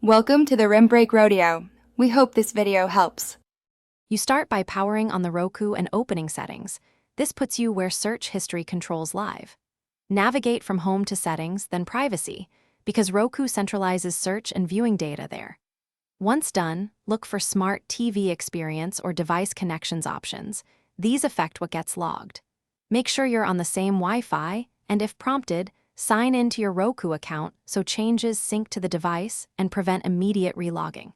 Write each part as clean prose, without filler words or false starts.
Welcome to the Rim Break Rodeo. We hope this video helps. You start by powering on the Roku and opening settings. This puts you where search history controls live. Navigate from home to settings, then privacy, because Roku centralizes search and viewing data there. Once done, look for Smart TV Experience or Device Connections options. These affect what gets logged. Make sure you're on the same Wi-Fi, and if prompted, sign into your Roku account so changes sync to the device and prevent immediate relogging.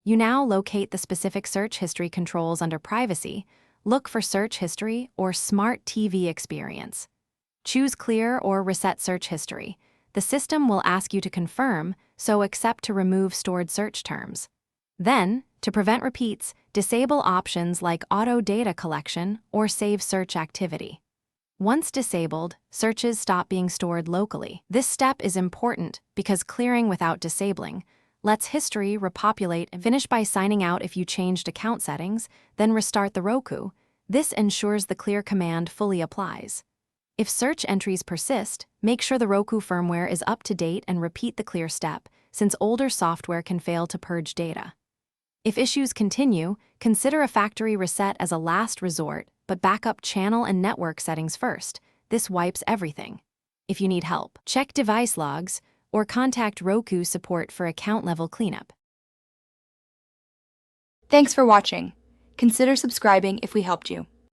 You now locate the specific search history controls under Privacy. Look for Search History or Smart TV Experience. Choose Clear or Reset Search History. The system will ask you to confirm, so accept to remove stored search terms. Then, to prevent repeats, disable options like Auto Data Collection or Save Search Activity. Once disabled, searches stop being stored locally. This step is important because clearing without disabling lets history repopulate and finish by signing out if you changed account settings, then restart the Roku. This ensures the clear command fully applies. If search entries persist, make sure the Roku firmware is up to date and repeat the clear step, since older software can fail to purge data. If issues continue, consider a factory reset as a last resort, but back up channel and network settings first. This wipes everything. If you need help, check device logs or contact Roku support for account-level cleanup. Thanks for watching. Consider subscribing if we helped you.